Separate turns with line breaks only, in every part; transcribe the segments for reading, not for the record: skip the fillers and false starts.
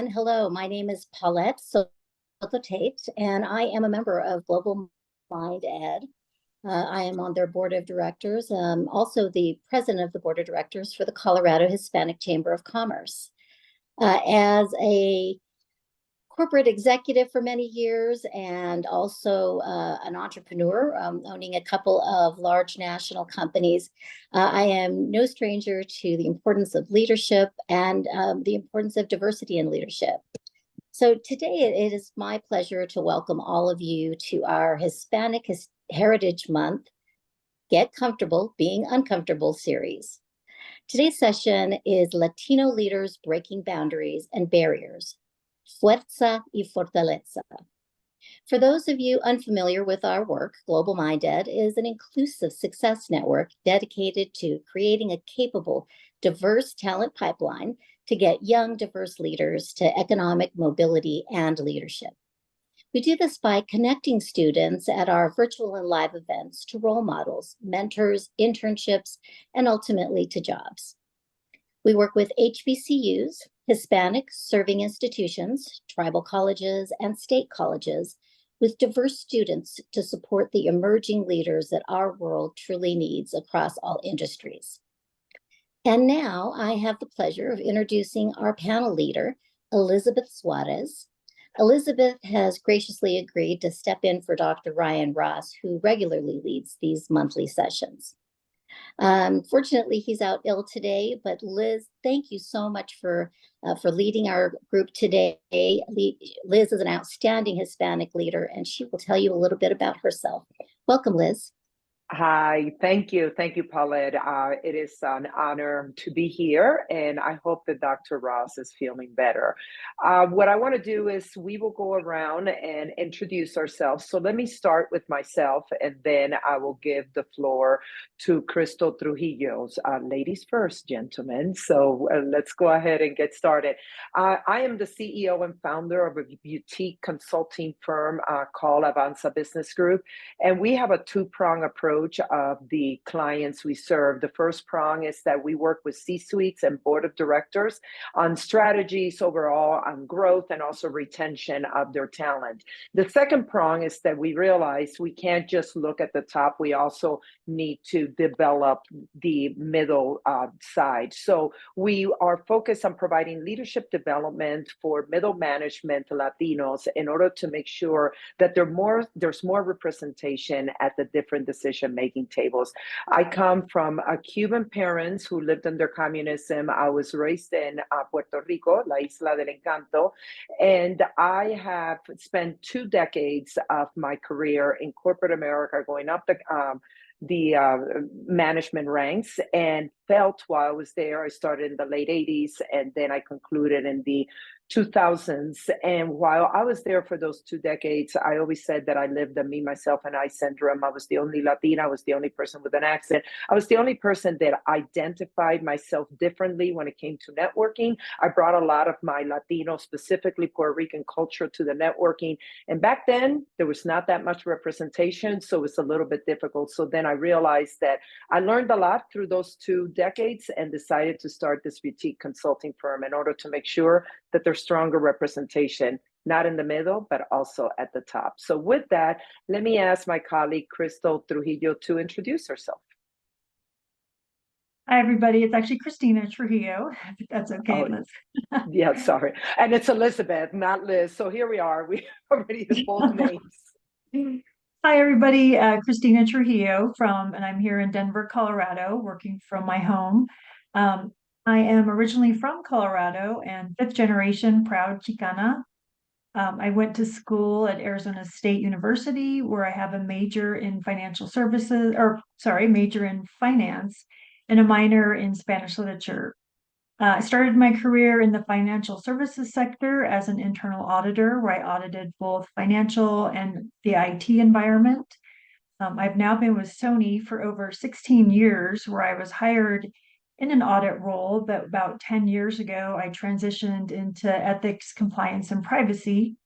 Hello, my name is Paulette Tate, and I am a member of Global Mind Ed. I am on their board of directors, also the president of the board of directors for the Colorado Hispanic Chamber of Commerce. As a corporate executive for many years and also an entrepreneur owning a couple of large national companies, I am no stranger to the importance of leadership and the importance of diversity in leadership. So today it is my pleasure to welcome all of you to our Hispanic Heritage Month, Get Comfortable Being Uncomfortable series. Today's session is Latino Leaders Breaking Boundaries and Barriers, Fuerza y Fortaleza. For those of you unfamiliar with our work, Global Mind Ed is an inclusive success network dedicated to creating a capable, diverse talent pipeline to get young, diverse leaders to economic mobility and leadership. We do this by connecting students at our virtual and live events to role models, mentors, internships, and ultimately to jobs. We work with HBCUs, Hispanic serving institutions, tribal colleges, and state colleges with diverse students to support the emerging leaders that our world truly needs across all industries. And now I have the pleasure of introducing our panel leader, Elizabeth Suárez. Elizabeth has graciously agreed to step in for Dr. Ryan Ross, who regularly leads these monthly sessions. Fortunately, he's out ill today, but Liz, thank you so much for leading our group today. Liz is an outstanding Hispanic leader, and she will tell you a little bit about herself. Welcome, Liz.
Hi, thank you. Thank you, Paulette. It is an honor to be here, and I hope that Dr. Ross is feeling better. What I want to do is we will go around and introduce ourselves. So let me start with myself, and then I will give the floor to Crystal Trujillo. Ladies first, gentlemen. So let's go ahead and get started. I am the CEO and founder of a boutique consulting firm called Avanza Business Group, and we have a two-prong approach of the clients we serve. The first prong is that we work with C-suites and board of directors on strategies overall, on growth, and also retention of their talent. The second prong is that we realize we can't just look at the top. We also need to develop the middle side. So we are focused on providing leadership development for middle management Latinos in order to make sure that there's more representation at the different decision-making tables. I come from Cuban parents who lived under communism. I was raised in Puerto Rico, La Isla del Encanto, and I have spent 2 decades of my career in corporate America, going up the management ranks, and felt while I was there, I started in the late 80s, and then I concluded in the 2000s. And while I was there for those 2 decades, I always said that I lived the me, myself, and I syndrome. I was the only Latina. I was the only person with an accent. I was the only person that identified myself differently when it came to networking. I brought a lot of my Latino, specifically Puerto Rican culture to the networking. And back then, there was not that much representation, so it's a little bit difficult. So then I realized that I learned a lot through those 2 decades and decided to start this boutique consulting firm in order to make sure that there's stronger representation, not in the middle, but also at the top. So with that, let me ask my colleague, Crystal Trujillo, to introduce herself.
Hi, everybody. It's actually Christina Trujillo, if that's okay, Liz.
Yeah, sorry. And it's Elizabeth, not Liz. So here we are. We already have both names.
Hi, everybody. Christina Trujillo and I'm here in Denver, Colorado, working from my home. I am originally from Colorado and 5th generation proud Chicana. I went to school at Arizona State University, where I have a major in major in finance and a minor in Spanish literature. I started my career in the financial services sector as an internal auditor, where I audited both financial and the IT environment. I've now been with Sony for over 16 years, where I was hired in an audit role, but about 10 years ago, I transitioned into ethics, compliance, and privacy.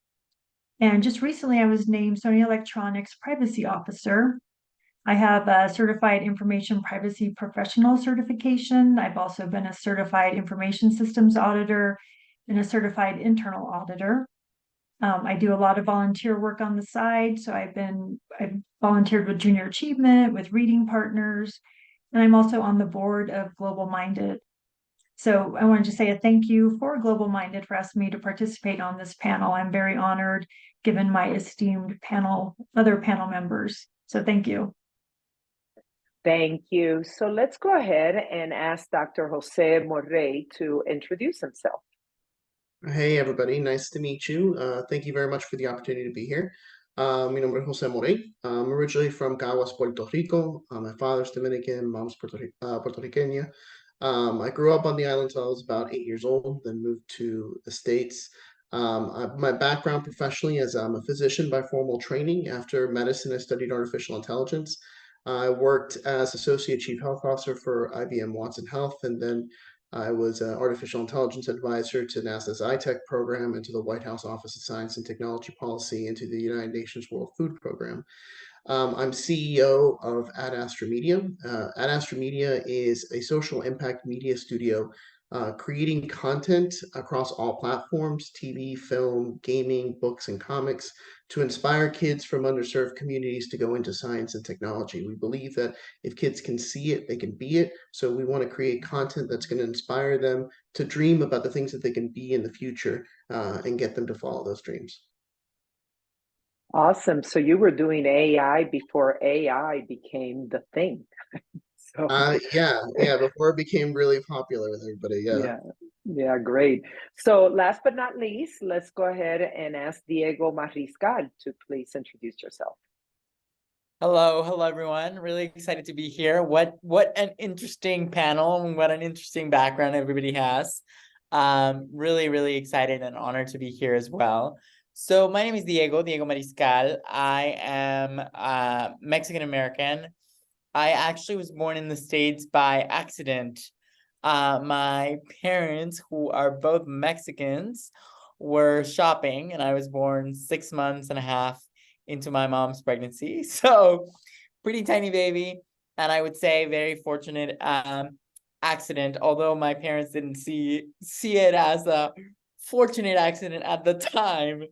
And just recently, I was named Sony Electronics Privacy Officer. I have a certified information privacy professional certification. I've also been a certified information systems auditor and a certified internal auditor. I do a lot of volunteer work on the side. So I've volunteered with Junior Achievement, with Reading Partners, and I'm also on the board of Global Minded. So I wanted to say a thank you for Global Minded for asking me to participate on this panel. I'm very honored given my esteemed other panel members. So thank you.
Thank you. So let's go ahead and ask Dr. Jose Morey to introduce himself.
Hey everybody, nice to meet you. Thank you very much for the opportunity to be here. Mi nombre es Jose Morey. I'm originally from Caguas, Puerto Rico. My father's Dominican, mom's Puerto Riqueña. I grew up on the island until I was about 8 years old, then moved to the States. My background professionally is I'm a physician by formal training. After medicine, I studied artificial intelligence. I worked as Associate Chief Health Officer for IBM Watson Health, and then I was an artificial intelligence advisor to NASA's iTech program and to the White House Office of Science and Technology Policy and to the United Nations World Food Program. I'm CEO of Ad Astra Media. Ad Astra Media is a social impact media studio creating content across all platforms, TV, film, gaming, books, and comics to inspire kids from underserved communities to go into science and technology. We believe that if kids can see it, they can be it. So we want to create content that's going to inspire them to dream about the things that they can be in the future and get them to follow those dreams.
Awesome. So you were doing AI before AI became the thing. So
yeah, before it became really popular with everybody.
yeah, great. So last but not least, let's go ahead and ask Diego Mariscal to please introduce yourself.
Hello everyone. Really excited to be here. What an interesting panel and what an interesting background everybody has. Really excited and honored to be here as well. So my name is Diego Mariscal. I am Mexican American. I actually was born in the States by accident. My parents, who are both Mexicans, were shopping, and I was born 6 months and a half into my mom's pregnancy. So pretty tiny baby, and I would say very fortunate accident, although my parents didn't see it as a fortunate accident at the time.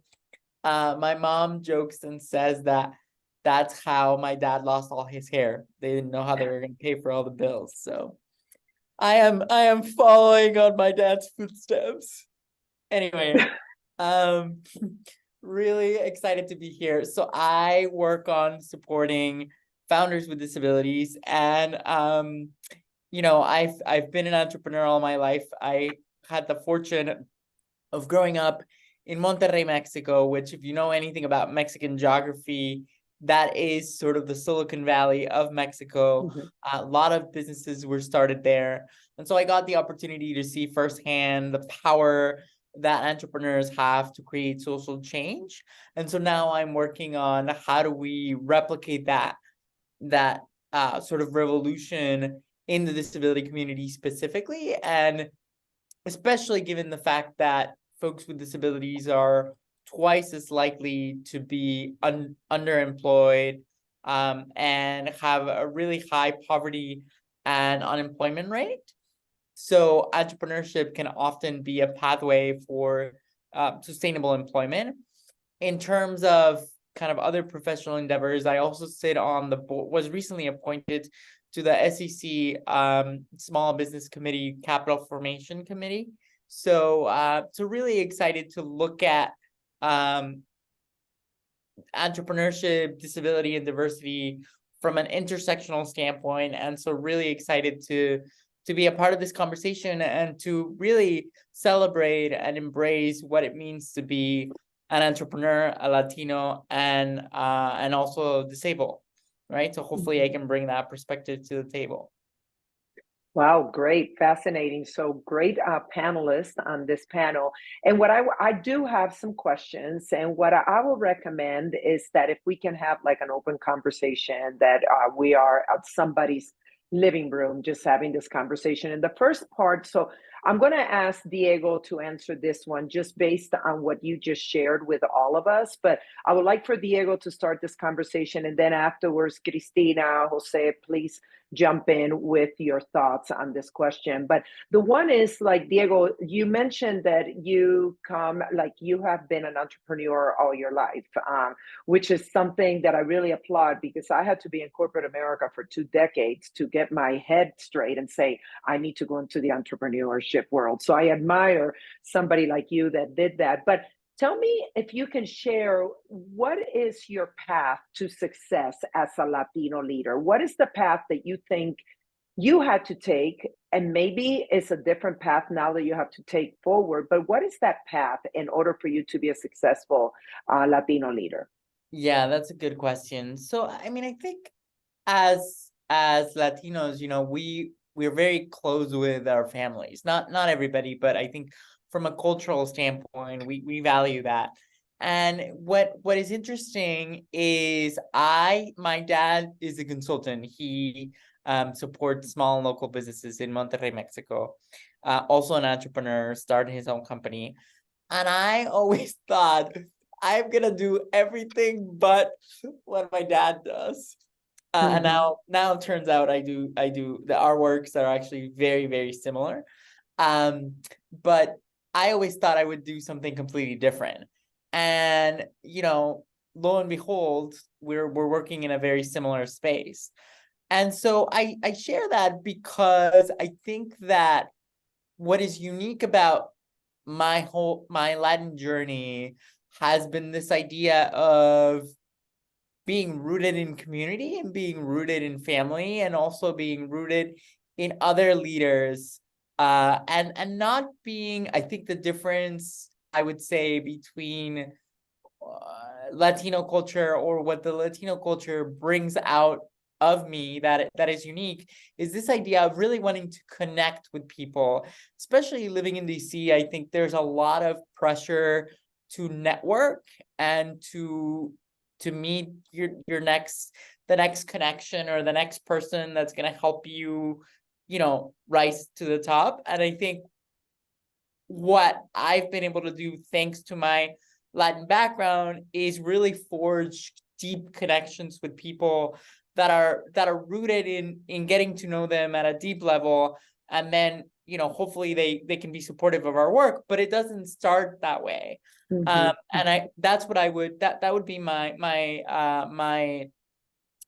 My mom jokes and says that that's how my dad lost all his hair. They didn't know how they were going to pay for all the bills. So I am following on my dad's footsteps. Anyway, really excited to be here. So I work on supporting founders with disabilities, and I've been an entrepreneur all my life. I had the fortune of growing up in Monterrey, Mexico, which, if you know anything about Mexican geography, that is sort of the Silicon Valley of Mexico.
Mm-hmm.
A lot of businesses were started there. And so I got the opportunity to see firsthand the power that entrepreneurs have to create social change. And so now I'm working on how do we replicate that sort of revolution in the disability community specifically, and especially given the fact that folks with disabilities are twice as likely to be underemployed and have a really high poverty and unemployment rate. So entrepreneurship can often be a pathway for sustainable employment. In terms of kind of other professional endeavors, I also sit on the board, was recently appointed to the SEC Small Business Committee Capital Formation Committee. So really excited to look at entrepreneurship, disability, and diversity from an intersectional standpoint. And so really excited to be a part of this conversation and to really celebrate and embrace what it means to be an entrepreneur, a Latino, and also disabled, right? So hopefully I can bring that perspective to the table.
Wow, great, fascinating. So great panelists on this panel. And what I do have some questions, and what I will recommend is that if we can have like an open conversation, that we are at somebody's living room just having this conversation. In the first part, so I'm going to ask Diego to answer this one just based on what you just shared with all of us. But I would like for Diego to start this conversation. And then afterwards, Cristina, Jose, please jump in with your thoughts on this question. But the one is like, Diego, you mentioned that you have been an entrepreneur all your life, which is something that I really applaud, because I had to be in corporate America for 2 decades to get my head straight and say, I need to go into the entrepreneurship world. So I admire somebody like you that did that. But tell me if you can share, what is your path to success as a Latino leader? What is the path that you think you had to take, and maybe it's a different path now that you have to take forward, but what is that path in order for you to be a successful Latino leader?
Yeah, that's a good question. So, I mean, I think as Latinos, we're very close with our families. Not everybody, but I think from a cultural standpoint, we value that. And what is interesting is my dad is a consultant. He supports small and local businesses in Monterrey, Mexico. Also an entrepreneur, started his own company. And I always thought I'm gonna do everything but what my dad does. And now it turns out our works are actually very, very similar. But I always thought I would do something completely different. And, lo and behold, we're working in a very similar space. And so I share that because I think that what is unique about my Latin journey has been this idea of being rooted in community and being rooted in family, and also being rooted in other leaders, and not being, I think the difference I would say between Latino culture, or what the Latino culture brings out of me that is unique, is this idea of really wanting to connect with people. Especially living in DC, I think there's a lot of pressure to network and to meet the next connection, or the next person that's going to help you, rise to the top. And I think what I've been able to do, thanks to my Latin background, is really forge deep connections with people that are rooted in getting to know them at a deep level. And then, hopefully they can be supportive of our work, but it doesn't start that way. And that's what that would be my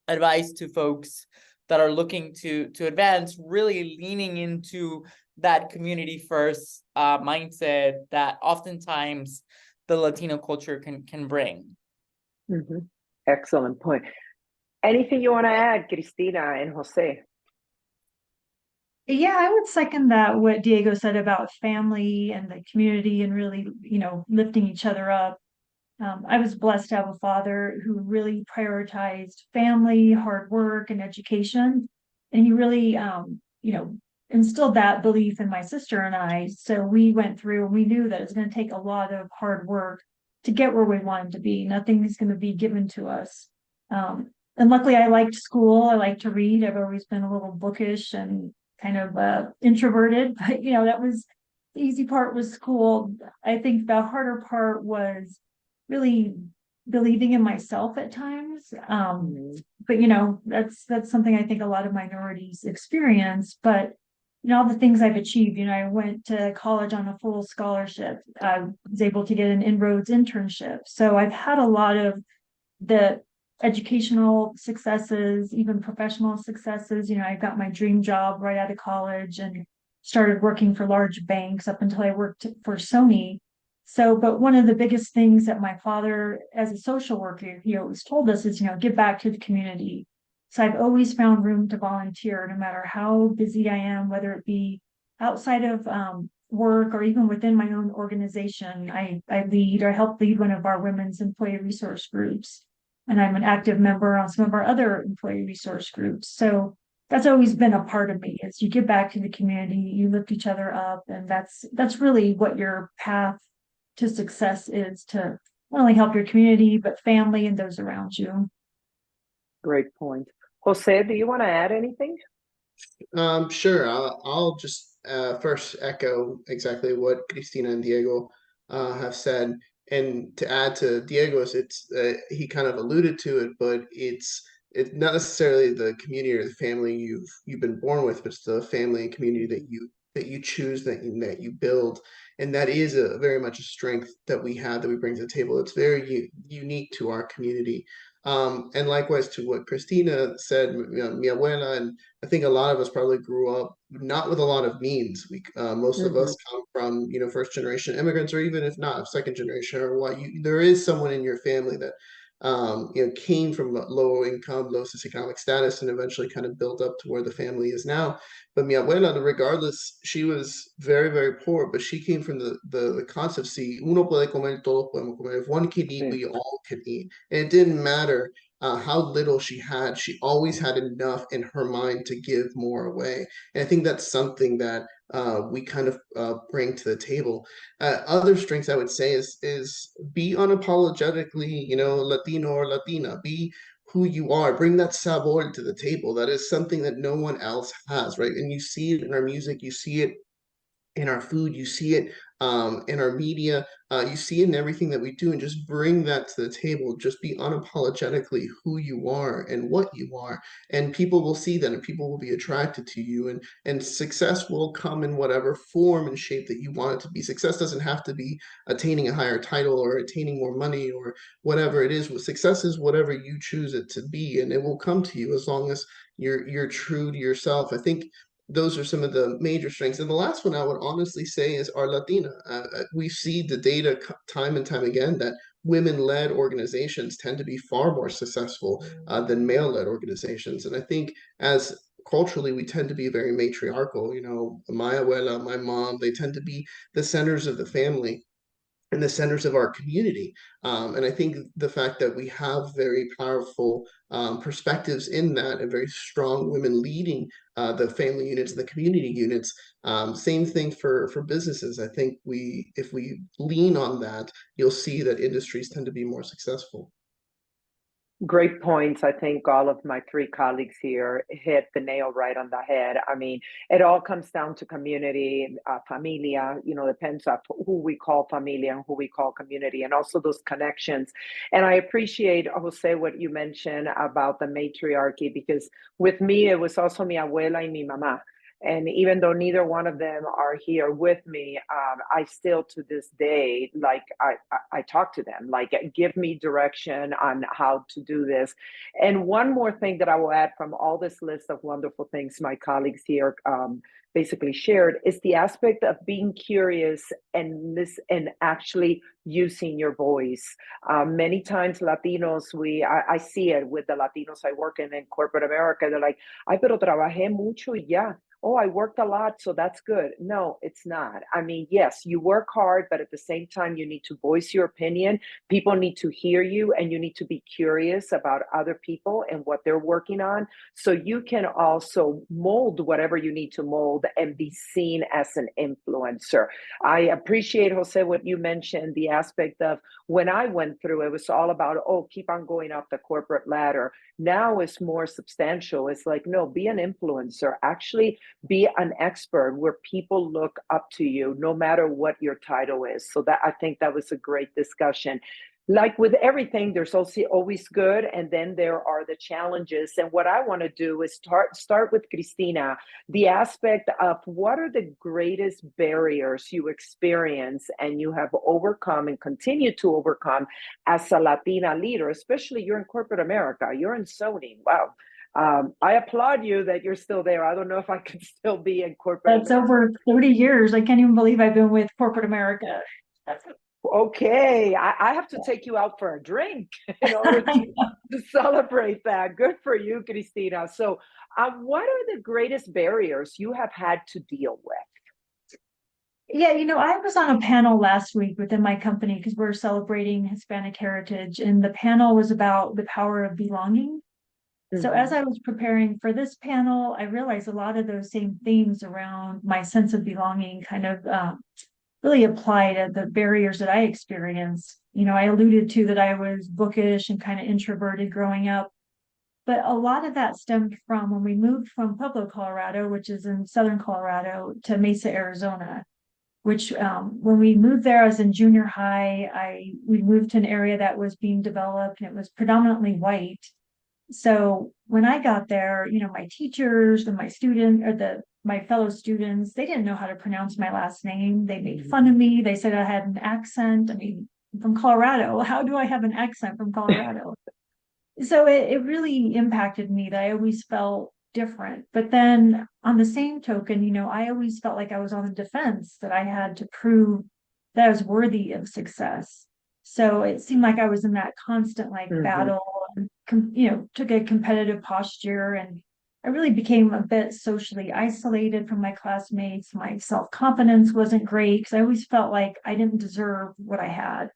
advice to folks that are looking to advance, really leaning into that community first mindset that oftentimes the Latino culture can bring.
Excellent point. Anything you want to add, Cristina and Jose?
Yeah, I would second that, what Diego said about family and the community, and really, lifting each other up. I was blessed to have a father who really prioritized family, hard work, and education. And he really, instilled that belief in my sister and I. So we went through, and we knew that it's going to take a lot of hard work to get where we wanted to be. Nothing is going to be given to us. And luckily, I liked school. I like to read. I've always been a little bookish and kind of introverted, but that was the easy part, was school. I think the harder part was really believing in myself at times. But that's something I think a lot of minorities experience. But all the things I've achieved, I went to college on a full scholarship. I was able to get an inroads internship. So I've had a lot of the educational successes, even professional successes. I got my dream job right out of college and started working for large banks up until I worked for Sony. So, but one of the biggest things that my father, as a social worker, he always told us is, give back to the community. So I've always found room to volunteer, no matter how busy I am, whether it be outside of work or even within my own organization. I help lead one of our women's employee resource groups. And I'm an active member on some of our other employee resource groups. So that's always been a part of me, is you give back to the community, you lift each other up. And that's really what your path to success is, to not only help your community, but family and those around you.
Great point. Jose, do you want to add anything?
Sure. I'll just first echo exactly what Cristina and Diego have said, and to add to Diego's, it's he kind of alluded to it, but it's not necessarily the community or the family you've been born with, but it's the family and community that you choose, that you build, and that is a very much a strength that we have, that we bring to the table. It's very unique to our community. And likewise to what Christina said, mi abuela, and I think a lot of us probably grew up not with a lot of means. Most of us come from, first generation immigrants, or even if not, second generation or what. There is someone in your family that, came from a low income, low socioeconomic status, and eventually kind of built up to where the family is now. But mi abuela, regardless, she was very, very poor, but she came from the concept, si uno puede comer, todos podemos comer. If one can eat, we all can eat. And it didn't matter how little she had, she always had enough in her mind to give more away. And I think that's something that we kind of bring to the table. Other strengths I would say is be unapologetically, Latino or Latina. Be who you are. Bring that sabor to the table. That is something that no one else has, right? And you see it in our music. You see it in our food, you see it in our media, you see it in everything that we do, and just bring that to the table. Just be unapologetically who you are and what you are, and people will see that, and people will be attracted to you, and success will come in whatever form and shape that you want it to be. Success doesn't have to be attaining a higher title or attaining more money or whatever it is. Success is whatever you choose it to be, and it will come to you as long as you're true to yourself. I think those are some of the major strengths. And the last one I would honestly say is our Latina. We see the data time and time again that women-led organizations tend to be far more successful than male-led organizations. And I think as culturally, we tend to be very matriarchal. My abuela, my mom, they tend to be the centers of the family and the centers of our community. And I think the fact that we have very powerful perspectives in that, and very strong women leading the family units, the community units. Same thing for businesses. I think if we lean on that, you'll see that industries tend to be more successful.
Great points. I think all of my three colleagues here hit the nail right on the head. I mean, it all comes down to community, familia, depends on who we call familia and who we call community, and also those connections. And I appreciate, Jose, what you mentioned about the matriarchy, because with me, it was also mi abuela y mi mamá. And even though neither one of them are here with me, I still to this day, like I talk to them, like give me direction on how to do this. And one more thing that I will add from all this list of wonderful things my colleagues here basically shared is the aspect of being curious and actually using your voice. Many times Latinos, I see it with the Latinos I work in corporate America. They're like, ay, pero trabajé mucho y ya. Oh, I worked a lot, so that's good. No, it's not. I mean, yes, you work hard, but at the same time, you need to voice your opinion. People need to hear you, and you need to be curious about other people and what they're working on, so you can also mold whatever you need to mold and be seen as an influencer. I appreciate, Jose, what you mentioned, the aspect of when I went through, it was all about, oh, keep on going up the corporate ladder. Now it's more substantial. It's like, no, be an influencer. Actually, be an expert where people look up to you no matter what your title is. So that I think that was a great discussion. Like with everything, there's also always good, and then there are the challenges. And what I want to do is start with Cristina, the aspect of what are the greatest barriers you experience and you have overcome and continue to overcome as a Latina leader, especially you're in corporate America, you're in Sony. Wow. I applaud you that you're still there. I don't know if I can still be in corporate
That's
America.
over 30 years. I can't even believe I've been with corporate America.
Okay, I have to take you out for a drink in order to celebrate that. Good for you, Cristina. So, what are the greatest barriers you have had to deal with?
Yeah, I was on a panel last week within my company because we're celebrating Hispanic heritage, and the panel was about the power of belonging. So as I was preparing for this panel, I realized a lot of those same themes around my sense of belonging kind of really apply to the barriers that I experienced. I alluded to that I was bookish and kind of introverted growing up. But a lot of that stemmed from when we moved from Pueblo, Colorado, which is in southern Colorado, to Mesa, Arizona, which when we moved there, I was in junior high. We moved to an area that was being developed and it was predominantly white. So when I got there, my teachers and my fellow students, they didn't know how to pronounce my last name. They made fun of me. They said I had an accent. I mean, from Colorado. How do I have an accent from Colorado? So it really impacted me that I always felt different. But then on the same token, I always felt like I was on the defense, that I had to prove that I was worthy of success. So it seemed like I was in that constant battle, and took a competitive posture, and I really became a bit socially isolated from my classmates. My self-confidence wasn't great because I always felt like I didn't deserve what I had.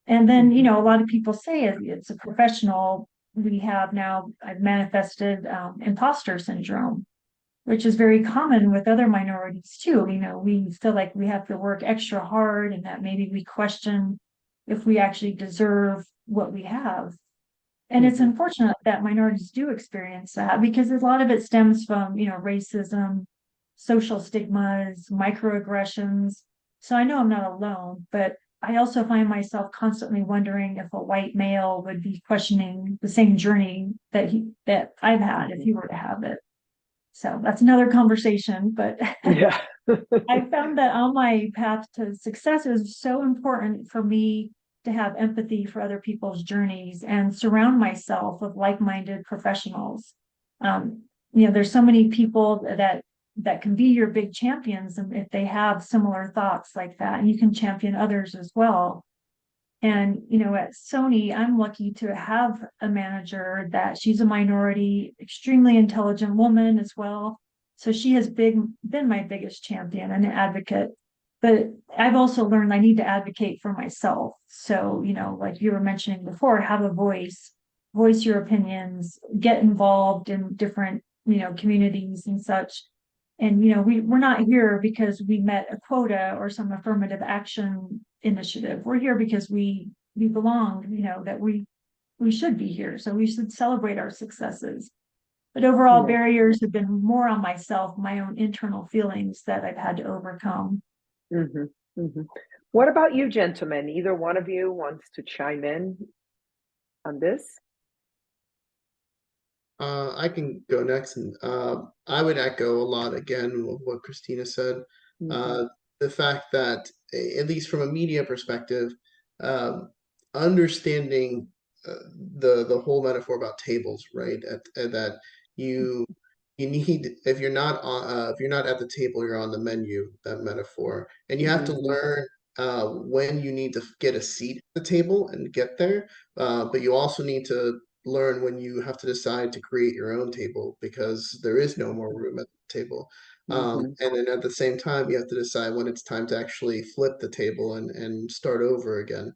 And then, a lot of people say it's a professional. I've manifested imposter syndrome, which is very common with other minorities too. We feel like we have to work extra hard and that maybe we question if we actually deserve what we have. And it's unfortunate that minorities do experience that because a lot of it stems from, racism, social stigmas, microaggressions. So I know I'm not alone, but I also find myself constantly wondering if a white male would be questioning the same journey that I've had if he were to have it. So that's another conversation, but
Yeah.
I found that on my path to success, it was so important for me to have empathy for other people's journeys and surround myself with like-minded professionals. There's so many people that can be your big champions, and if they have similar thoughts like that, and you can champion others as well. And at Sony, I'm lucky to have a manager that she's a minority, extremely intelligent woman as well. So she has been my biggest champion and an advocate. But I've also learned I need to advocate for myself. So, like you were mentioning before, have a voice your opinions, get involved in different, communities and such. And, we're not here because we met a quota or some affirmative action initiative. We're here because we belong, that we should be here. So we should celebrate our successes. But overall, barriers have been more on myself, my own internal feelings that I've had to overcome.
What about you, gentlemen? Either one of you wants to chime in on this?
I can go next, and I would echo a lot again of what Christina said. The fact that, at least from a media perspective, understanding the whole metaphor about tables, right? That you need, if you're not at the table, you're on the menu. That metaphor, and you have to learn when you need to get a seat at the table and get there, but you also need to learn when you have to decide to create your own table because there is no more room at the table. And then at the same time, you have to decide when it's time to actually flip the table and start over again.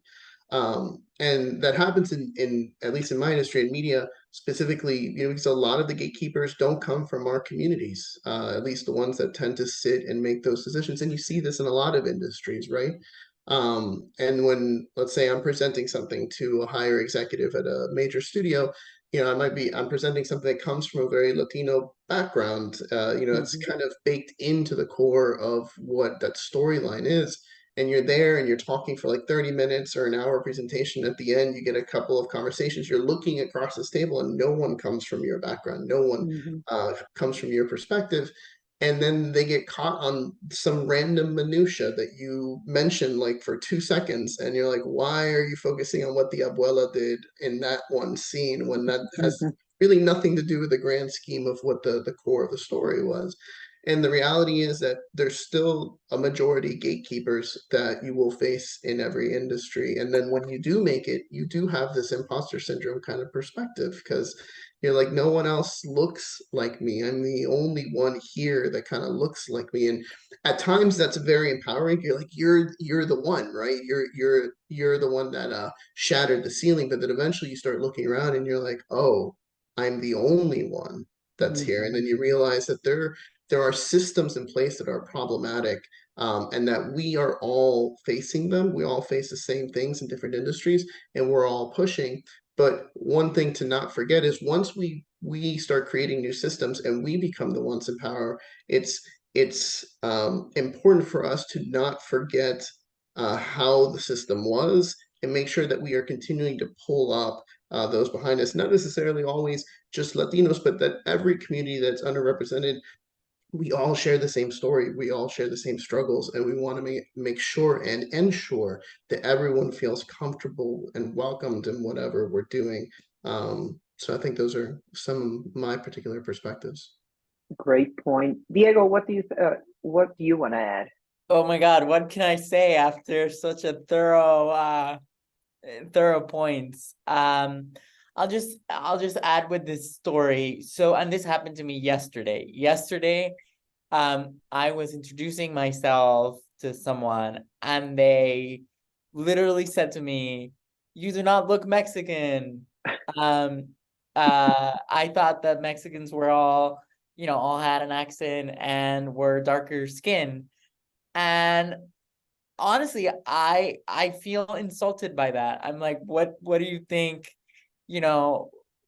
And that happens in at least in my industry in media specifically, because a lot of the gatekeepers don't come from our communities, at least the ones that tend to sit and make those decisions. And you see this in a lot of industries, right? And when, let's say, I'm presenting something to a higher executive at a major studio, I'm presenting something that comes from a very Latino background. It's kind of baked into the core of what that storyline is. And you're there and you're talking for like 30 minutes or an hour presentation. At the end, you get a couple of conversations. You're looking across this table and no one comes from your background. No one comes from your perspective. And then they get caught on some random minutia that you mentioned like for 2 seconds. And you're like, why are you focusing on what the abuela did in that one scene when that has really nothing to do with the grand scheme of what the core of the story was? And the reality is that there's still a majority gatekeepers that you will face in every industry. And then when you do make it, you do have this imposter syndrome kind of perspective because you're like, no one else looks like me. I'm the only one here that kind of looks like me. And at times that's very empowering. You're like, you're the one, right? You're the one that shattered the ceiling. But then eventually you start looking around and you're like, oh, I'm the only one that's here. And then you realize that there are systems in place that are problematic, and that we are all facing them. We all face the same things in different industries, and we're all pushing. But one thing to not forget is once we start creating new systems and we become the ones in power, it's important for us to not forget how the system was and make sure that we are continuing to pull up those behind us, not necessarily always just Latinos, but that every community that's underrepresented, we all share the same story, we all share the same struggles, and we want to make sure and ensure that everyone feels comfortable and welcomed in whatever we're doing. So I think those are some of my particular perspectives.
Great point. Diego, what do you want to add?
Oh my God, what can I say after such a thorough points? I'll just add with this story. So, and this happened to me yesterday. Yesterday, I was introducing myself to someone, and they literally said to me, "You do not look Mexican." I thought that Mexicans were all, all had an accent and were darker skin. And honestly, I feel insulted by that. I'm like, what do you think?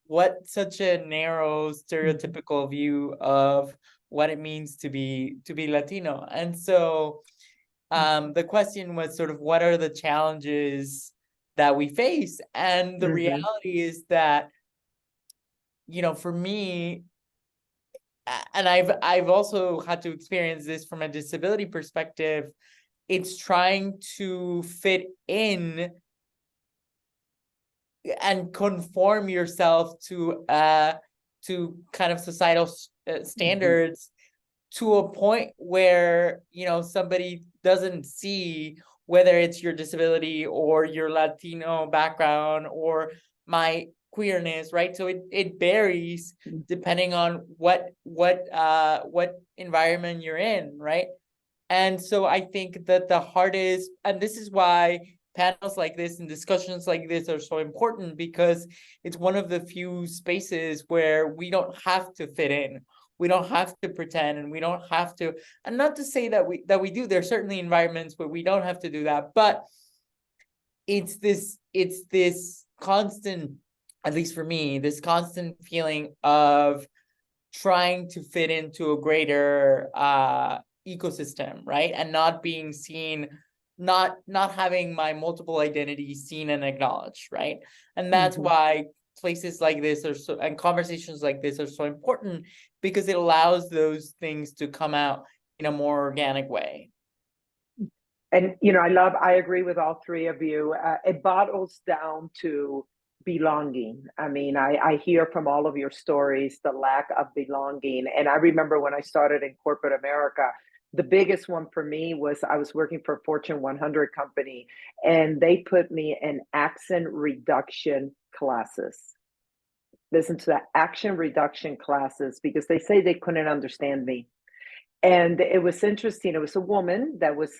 What such a narrow stereotypical view of what it means to be Latino. And so the question was sort of, what are the challenges that we face? And the reality is that, for me, and I've also had to experience this from a disability perspective, it's trying to fit in and conform yourself to kind of societal standards to a point where somebody doesn't see whether it's your disability or your Latino background or my queerness, right? So it varies depending on what environment you're in, right? And so I think that the hardest, and this is why panels like this and discussions like this are so important, because it's one of the few spaces where we don't have to fit in. We don't have to pretend, and we don't have to, and not to say that we do. There's certainly environments where we don't have to do that, but it's this constant, at least for me, this constant feeling of trying to fit into a greater ecosystem, right? And not being seen, not having my multiple identities seen and acknowledged, right? And that's why places like this and conversations like this are so important, because it allows those things to come out in a more organic way.
And I agree with all three of you. It bottles down to belonging. I mean, I hear from all of your stories the lack of belonging. And I remember when I started in corporate America, the biggest one for me was I was working for a Fortune 100 company, and they put me in accent reduction classes. Listen to that, accent reduction classes, because they say they couldn't understand me. And it was interesting. It was a woman that was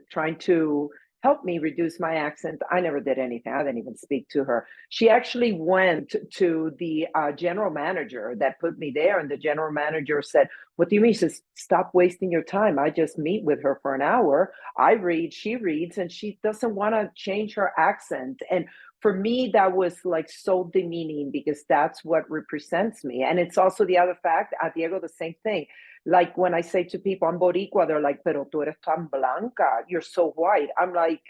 trying to help me reduce my accent. I never did anything. I didn't even speak to her. She actually went to the general manager that put me there. And the general manager said, "What do you mean?" She says, "Stop wasting your time. I just meet with her for an hour. I read, she reads, and she doesn't want to change her accent." And for me, that was like so demeaning, because that's what represents me. And it's also the other fact, Diego, the same thing. Like when I say to people, "I'm Boricua," they're like, "Pero tú eres tan blanca, you're so white." I'm like,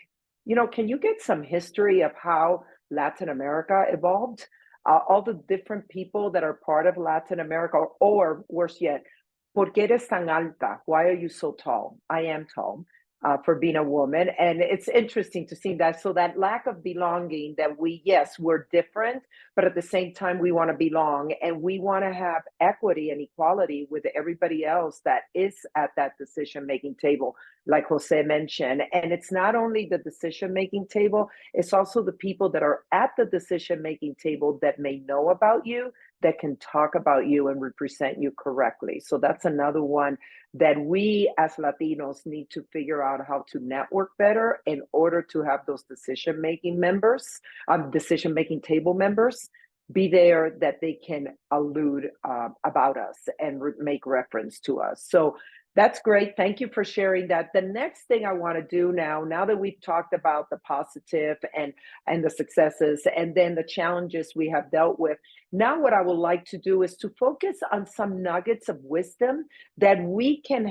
can you get some history of how Latin America evolved? All the different people that are part of Latin America, or worse yet, ¿por qué eres tan alta? Why are you so tall? I am tall. For being a woman. And it's interesting to see that. So that lack of belonging, that we're different, but at the same time, we want to belong, and we want to have equity and equality with everybody else that is at that decision-making table, like Jose mentioned. And it's not only the decision-making table, it's also the people that are at the decision-making table that may know about you, that can talk about you and represent you correctly. So that's another one that we as Latinos need to figure out how to network better in order to have those decision-making members, decision-making table members, be there, that they can allude about us and make reference to us. So That's great. Thank you for sharing that. The next thing I want to do now that we've talked about the positive and the successes and then the challenges we have dealt with, now what I would like to do is to focus on some nuggets of wisdom that we can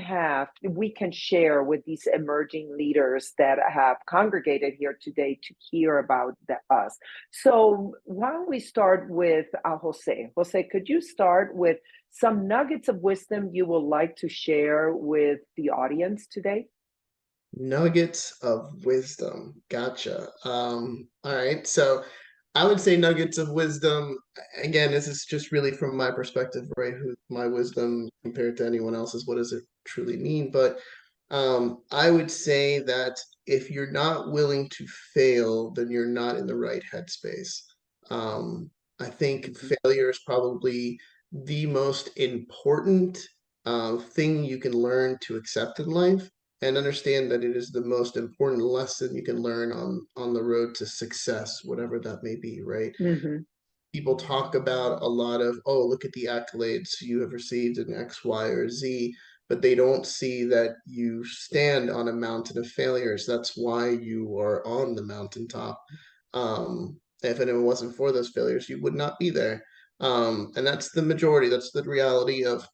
share with these emerging leaders that have congregated here today to hear about us. So why don't we start with Jose? Jose, could you start with some nuggets of wisdom you would like to share with the audience today?
Nuggets of wisdom. Gotcha. All right. So I would say nuggets of wisdom. Again, this is just really from my perspective, right? Who my wisdom compared to anyone else's, what does it truly mean? But I would say that if you're not willing to fail, then you're not in the right headspace. I think failure is probably the most important thing you can learn to accept in life, and understand that it is the most important lesson you can learn on the road to success, whatever that may be, right?
Mm-hmm.
People talk about a lot of, oh, look at the accolades you have received in X, Y, or Z, but they don't see that you stand on a mountain of failures. That's why you are on the mountaintop. If it wasn't for those failures, you would not be there. And that's the majority. That's the reality of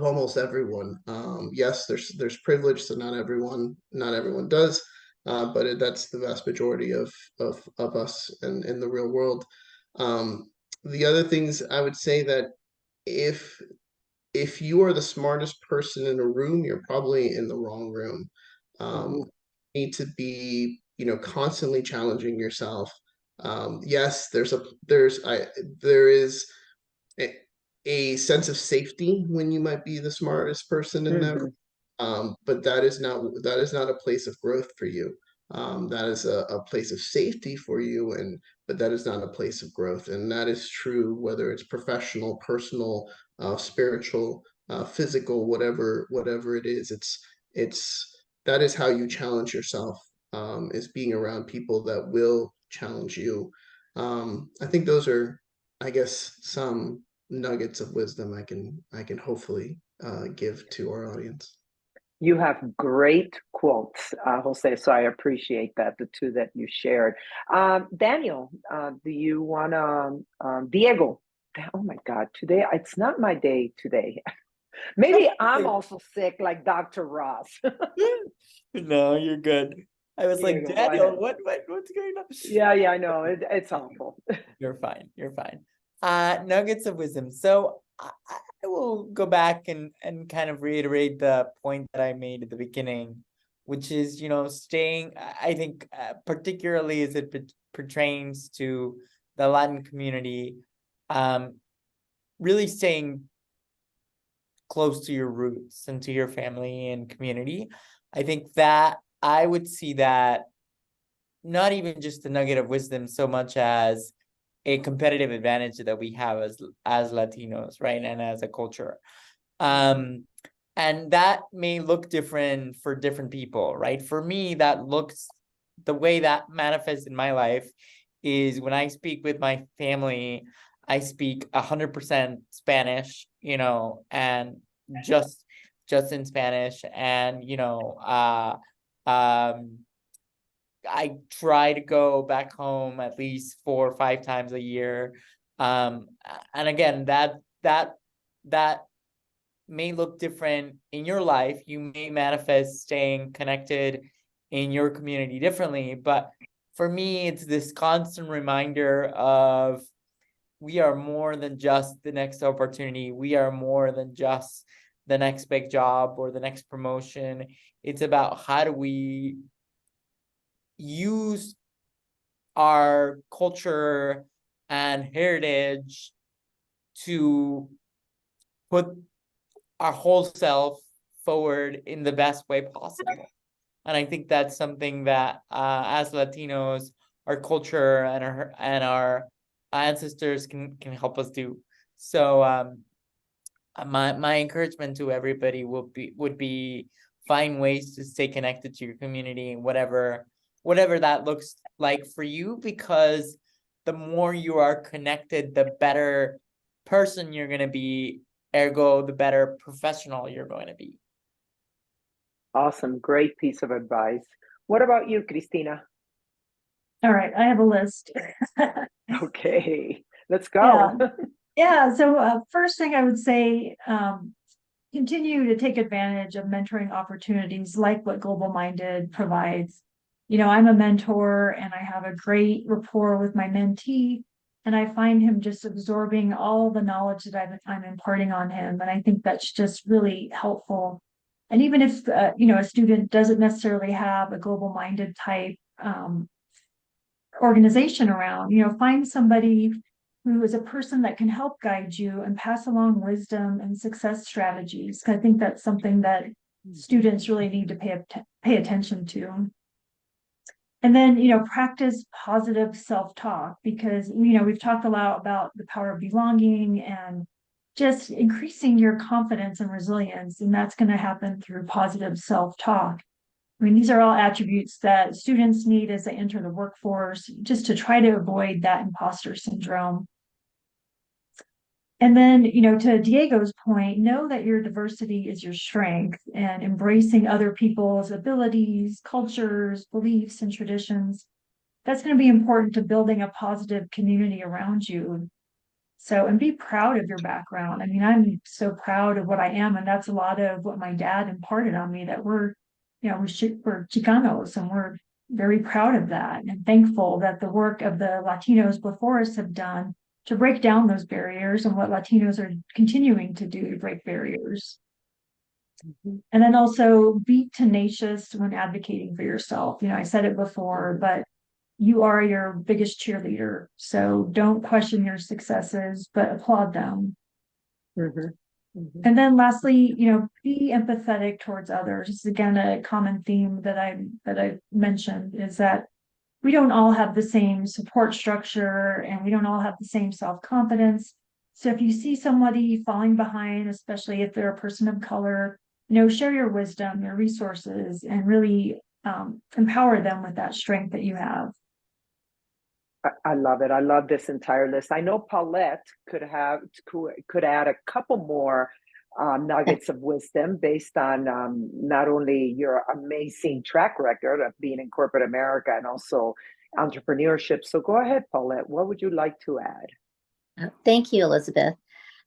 almost everyone. Yes, there's privilege, so not everyone does, but that's the vast majority of us in the real world. The other things I would say that if if you are the smartest person in a room, you're probably in the wrong room.
Mm-hmm.
You need to be, constantly challenging yourself. Yes, there is a, a sense of safety when you might be the smartest person in that
Mm-hmm.
room. But that is not a place of growth for you. That is a place of safety for you, but that is not a place of growth. And that is true whether it's professional, personal, spiritual, physical, whatever it is. It's that is how you challenge yourself. Is being around people that will challenge you. I think those are, I guess, some nuggets of wisdom I can hopefully give to our audience.
You have great quotes, Jose, so I appreciate that, the two that you shared. Daniel, do you want to, Diego, oh my God, today, it's not my day today. Maybe I'm also sick like Dr. Ross.
No, you're good. I was like,
Diego, go
Daniel,
ahead.
what's going on?
Yeah, I know, it's awful.
You're fine. You're fine. Nuggets of wisdom. So I will go back and kind of reiterate the point that I made at the beginning, which is, staying, I think, particularly as it pertains to the Latin community, really staying close to your roots and to your family and community. I think that I would see that not even just a nugget of wisdom so much as a competitive advantage that we have as Latinos, right? And as a culture. And that may look different for different people, right? For me, the way that manifests in my life is when I speak with my family, I speak 100% Spanish, and just in Spanish. And, I try to go back home at least 4 or 5 times a year. And again, that may look different in your life. You may manifest staying connected in your community differently. But for me, it's this constant reminder of we are more than just the next opportunity. We are more than just the next big job or the next promotion. It's about how do we use our culture and heritage to put our whole self forward in the best way possible. And I think that's something that as Latinos, our culture and our ancestors can help us do. So my encouragement to everybody would be find ways to stay connected to your community, whatever that looks like for you, because the more you are connected, the better person you're going to be, ergo the better professional you're going to be.
Awesome. Great piece of advice. What about you, Cristina?
All right, I have a list.
Okay, let's
Yeah.
go.
Yeah, so first thing I would say, continue to take advantage of mentoring opportunities like what Global Minded provides. You know, I'm a mentor and I have a great rapport with my mentee, and I find him just absorbing all the knowledge that I'm imparting on him. And I think that's just really helpful. And even if, you know, a student doesn't necessarily have a Global Minded type organization around, you know, find somebody who is a person that can help guide you and pass along wisdom and success strategies. I think that's something that students really need to pay attention to. And then, you know, practice positive self-talk, because, you know, we've talked a lot about the power of belonging and just increasing your confidence and resilience. And that's going to happen through positive self-talk. I mean, these are all attributes that students need as they enter the workforce, just to try to avoid that imposter syndrome. And then, you know, to Diego's point, know that your diversity is your strength, and embracing other people's abilities, cultures, beliefs, and traditions. That's going to be important to building a positive community around you. So, and be proud of your background. I mean, I'm so proud of what I am, and that's a lot of what my dad imparted on me, that we're, you know, we're Chicanos, and we're very proud of that and thankful that the work of the Latinos before us have done to break down those barriers, and what Latinos are continuing to do to break barriers. And then also be tenacious when advocating for yourself. You know, I said it before, but you are your biggest cheerleader. So don't question your successes, but applaud them. And then lastly, you know, be empathetic towards others. This is again a common theme that I mentioned, is that we don't all have the same support structure, and we don't all have the same self-confidence. So if you see somebody falling behind, especially if they're a person of color, you know, share your wisdom, your resources, and really empower them with that strength that you have.
I love it. I love this entire list. I know Paulette could add a couple more nuggets of wisdom based on not only your amazing track record of being in corporate America and also entrepreneurship. So go ahead, Paulette. What would you like to add?
Thank you, Elizabeth.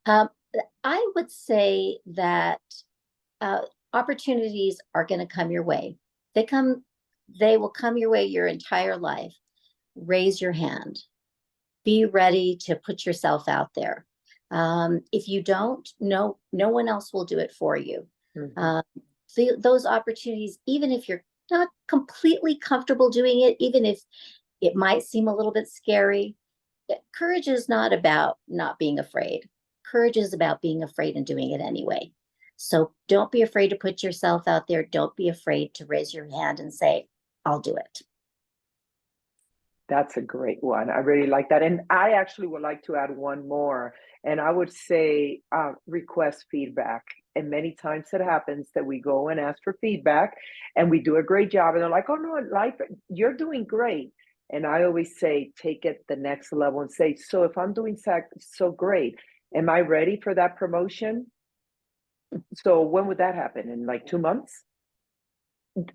I would say that opportunities are going to come your way. They will come your way your entire life. Raise your hand. Be ready to put yourself out there. If you don't, no one else will do it for you. Those opportunities, even if you're not completely comfortable doing it, even if it might seem a little bit scary, courage is not about not being afraid. Courage is about being afraid and doing it anyway. So don't be afraid to put yourself out there. Don't be afraid to raise your hand and say, I'll do it.
That's a great one. I really like that. And I actually would like to add one more. And I would say request feedback. And many times it happens that we go and ask for feedback and we do a great job. And they're like, oh, no, life, you're doing great. And I always say, take it the next level and say, so if I'm doing so great, am I ready for that promotion? So when would that happen? In like 2 months?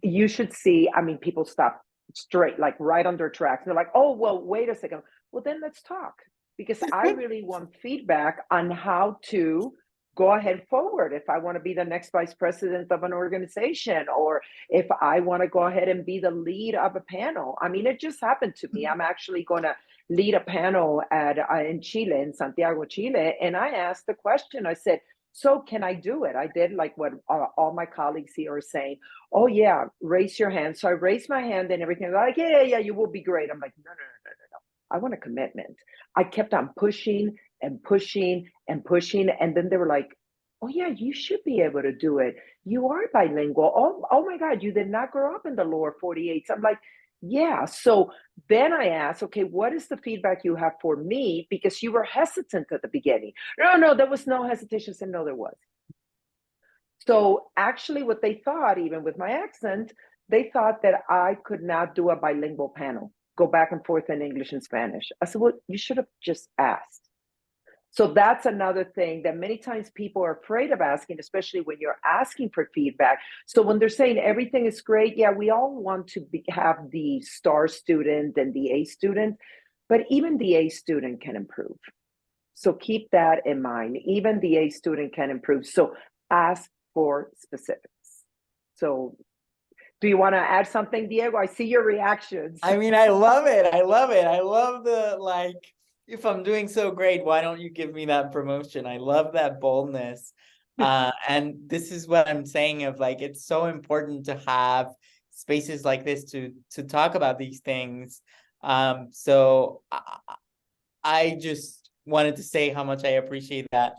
You should see, I mean, people stop straight, like right on their tracks. They're like, oh, well, wait a second. Well, then let's talk, because I really want feedback on how to go ahead forward. If I want to be the next vice president of an organization, or if I want to go ahead and be the lead of a panel. I mean, it just happened to me. I'm actually going to lead a panel in Chile, in Santiago, Chile. And I asked the question, I said, so can I do it? I did like what all my colleagues here are saying. Oh yeah, raise your hand. So I raised my hand and everything. They're like, yeah, you will be great. I'm like, no. I want a commitment. I kept on pushing and pushing and pushing. And then they were like, oh yeah, you should be able to do it. You are bilingual. Oh my God, you did not grow up in the lower 48. So I'm like, yeah. So then I asked, okay, what is the feedback you have for me? Because you were hesitant at the beginning. No, there was no hesitation. I said, no, there was. So actually what they thought, even with my accent, they thought that I could not do a bilingual panel, go back and forth in English and Spanish. I said, well, you should have just asked. So that's another thing that many times people are afraid of asking, especially when you're asking for feedback. So when they're saying everything is great, yeah, we all want to have the star student and the A student, but even the A student can improve. So keep that in mind. Even the A student can improve. So ask for specifics. So do you want to add something, Diego? I see your reactions.
I mean, I love it. I love it. I love the, like, if I'm doing so great, why don't you give me that promotion? I love that boldness. And this is what I'm saying of, like, it's so important to have spaces like this to talk about these things. So I just wanted to say how much I appreciate that,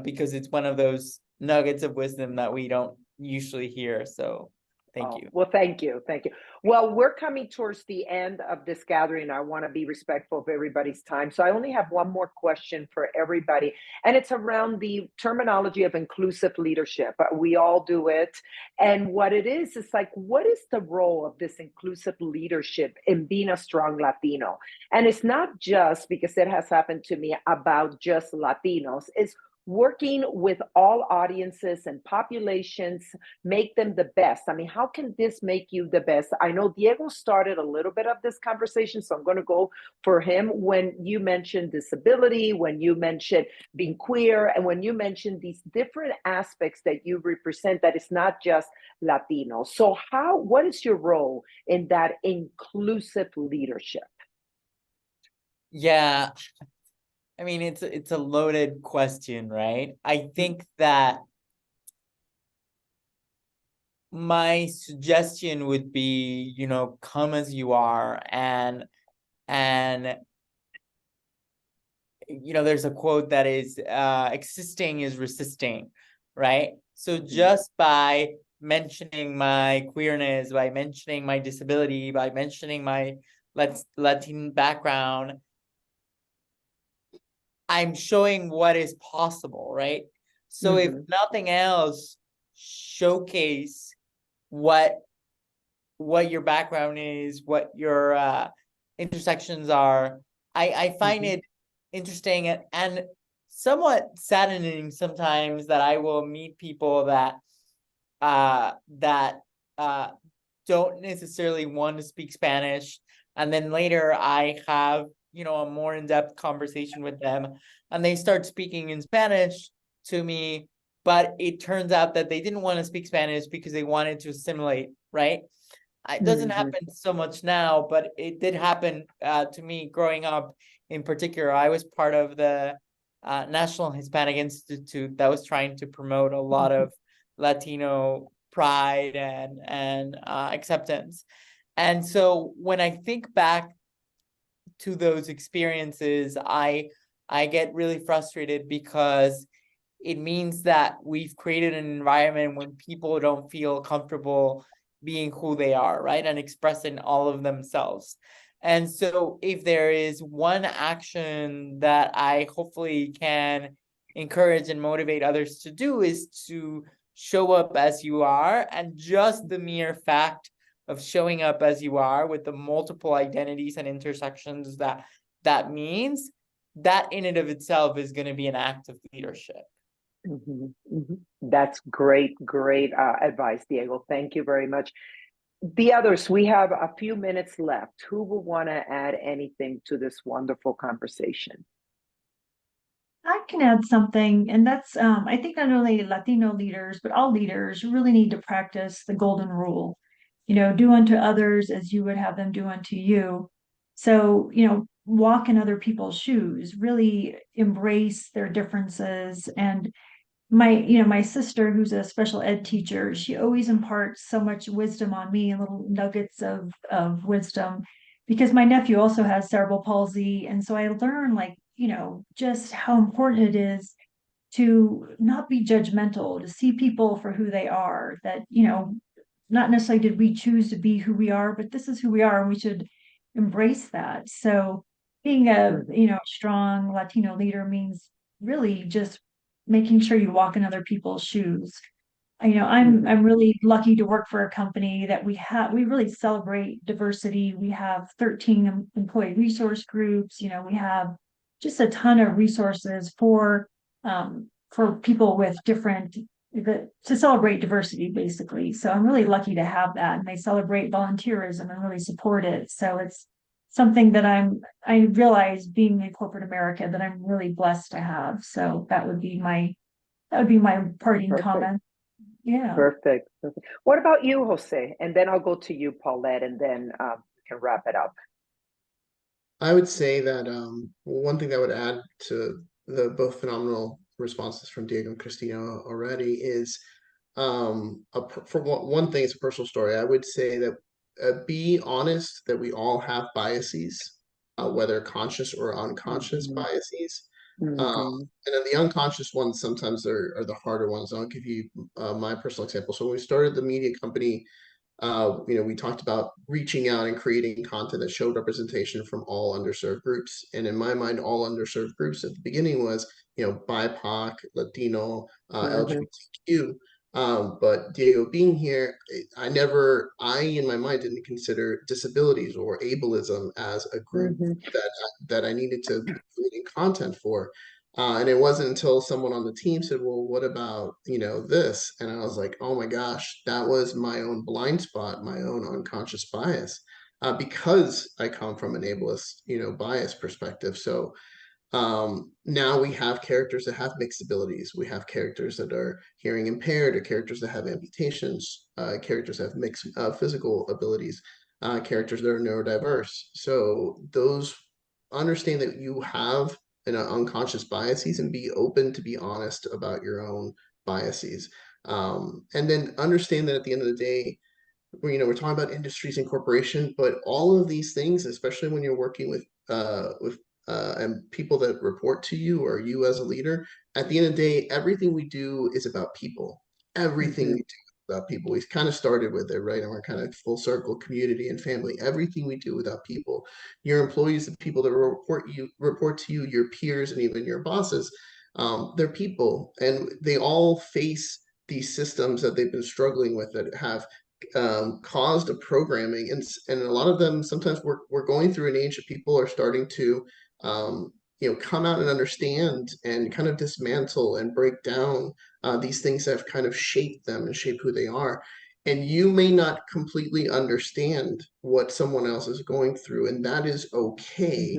because it's one of those nuggets of wisdom that we don't usually hear. So thank you.
Well, thank you. Thank you. Well, we're coming towards the end of this gathering. I want to be respectful of everybody's time. So I only have one more question for everybody, and it's around the terminology of inclusive leadership. We all do it. And what it is like, what is the role of this inclusive leadership in being a strong Latino? And it's not just, because it has happened to me, about just Latinos. It's working with all audiences and populations, make them the best. I mean, how can this make you the best? I know Diego started a little bit of this conversation, so I'm going to go for him. When you mentioned disability, when you mentioned being queer, and when you mentioned these different aspects that you represent, that it's not just Latino. So what is your role in that inclusive leadership?
Yeah, I mean, it's a loaded question, right? I think that my suggestion would be, come as you are, and there's a quote that is, existing is resisting, right? So just by mentioning my queerness, by mentioning my disability, by mentioning my Latin background, I'm showing what is possible, right? So if nothing else, showcase what your background is, what your intersections are. I find it interesting and somewhat saddening sometimes that I will meet people that don't necessarily want to speak Spanish, and then later I have a more in-depth conversation with them, and they start speaking in Spanish to me, but it turns out that they didn't want to speak Spanish because they wanted to assimilate, right? It doesn't happen so much now, but it did happen to me growing up. In particular, I was part of the National Hispanic Institute that was trying to promote a lot of Latino pride and acceptance. And so when I think back to those experiences, I get really frustrated because it means that we've created an environment when people don't feel comfortable being who they are, right? And expressing all of themselves. And so if there is one action that I hopefully can encourage and motivate others to do, is to show up as you are. And just the mere fact of showing up as you are with the multiple identities and intersections that means, that in and of itself is going to be an act of leadership.
That's great advice, Diego. Thank you very much. The others, we have a few minutes left. Who will want to add anything to this wonderful conversation?
I can add something, and that's I think not only Latino leaders, but all leaders really need to practice the golden rule. Do unto others as you would have them do unto you. So, walk in other people's shoes, really embrace their differences. And my sister, who's a special ed teacher, she always imparts so much wisdom on me, and little nuggets of wisdom, because my nephew also has cerebral palsy. And so I learned, like, just how important it is to not be judgmental, to see people for who they are, that, not necessarily did we choose to be who we are, but this is who we are, and we should embrace that. So being a, strong Latino leader means really just making sure you walk in other people's shoes. I'm really lucky to work for a company that we really celebrate diversity. We have 13 employee resource groups. We have just a ton of resources for people with different, to celebrate diversity, basically. So I'm really lucky to have that, and they celebrate volunteerism and really support it. So it's something that I realize, being in corporate America, that I'm really blessed to have. So that would be my parting
Perfect.
comment. Yeah.
Perfect. What about you, Jose? And then I'll go to you, Paulette, and then we can wrap it up.
I would say that one thing that would add to the both phenomenal responses from Diego and Christina already is for one thing, it's a personal story. I would say that be honest that we all have biases, whether conscious or unconscious biases. And then the unconscious ones sometimes are the harder ones. I'll give you my personal example. So when we started the media company, we talked about reaching out and creating content that showed representation from all underserved groups. And in my mind, all underserved groups at the beginning was, BIPOC, Latino, LGBTQ. But Diego being here, I in my mind didn't consider disabilities or ableism as a group that I needed to be creating content for. And it wasn't until someone on the team said, well, what about, this? And I was like, oh my gosh, that was my own blind spot, my own unconscious bias, because I come from an ableist, bias perspective. So now we have characters that have mixed abilities. We have characters that are hearing impaired, or characters that have amputations, characters that have mixed physical abilities, characters that are neurodiverse. So those understand that you have an unconscious biases, and be open to be honest about your own biases. And then understand that at the end of the day, we're talking about industries and corporation, but all of these things, especially when you're working with and people that report to you, or you as a leader, at the end of the day, everything we do is about people. Everything we do is about people. We kind of started with it, right? And we're kind of full circle, community and family. Everything we do without people, your employees, the people that report to you, your peers, and even your bosses, they're people, and they all face these systems that they've been struggling with, that have caused a programming, and a lot of them, sometimes we're going through an age that people are starting to come out and understand, and kind of dismantle and break down these things that have kind of shaped them and shaped who they are. And you may not completely understand what someone else is going through, and that is okay.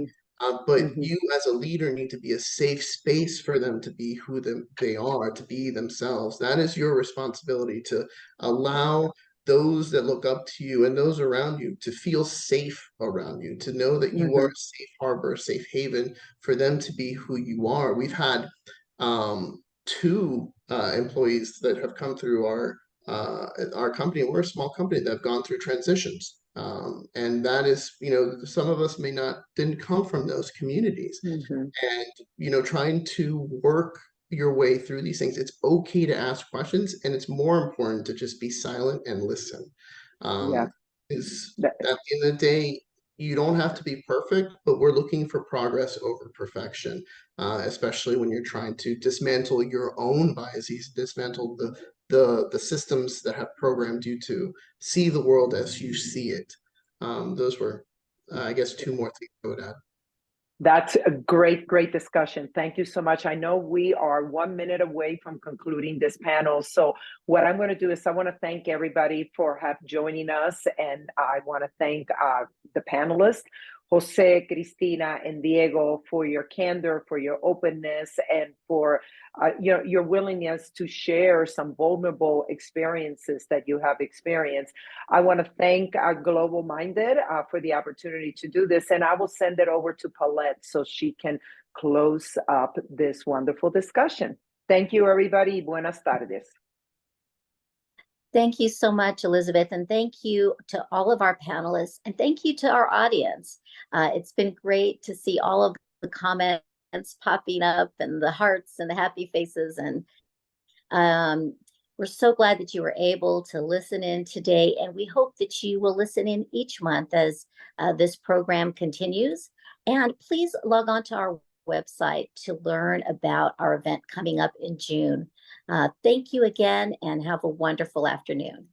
But you as a leader need to be a safe space for them to be who they are, to be themselves. That is your responsibility, to allow those that look up to you and those around you to feel safe around you, to know that you are a safe harbor, a safe haven for them to be who you are. We've had two employees that have come through our company. We're a small company that have gone through transitions. And that is, some of us didn't come from those communities. And, trying to work your way through these things, it's okay to ask questions, and it's more important to just be silent and listen. Because at the end of the day, you don't have to be perfect, but we're looking for progress over perfection, especially when you're trying to dismantle your own biases, dismantle the systems that have programmed you to see the world as you see it. Those were, I guess, two more things I would add.
That's a great discussion. Thank you so much. I know we are 1 minute away from concluding this panel. So what I'm going to do is I want to thank everybody for joining us. And I want to thank the panelists, Jose, Cristina, and Diego, for your candor, for your openness, and for your willingness to share some vulnerable experiences that you have experienced. I want to thank Global Minded for the opportunity to do this, and I will send it over to Paulette so she can close up this wonderful discussion. Thank you, everybody. Buenas tardes.
Thank you so much, Elizabeth, and thank you to all of our panelists, and thank you to our audience. It's been great to see all of the comments popping up, and the hearts and the happy faces, and we're so glad that you were able to listen in today, and we hope that you will listen in each month as this program continues. And please log on to our website to learn about our event coming up in June. Thank you again, and have a wonderful afternoon.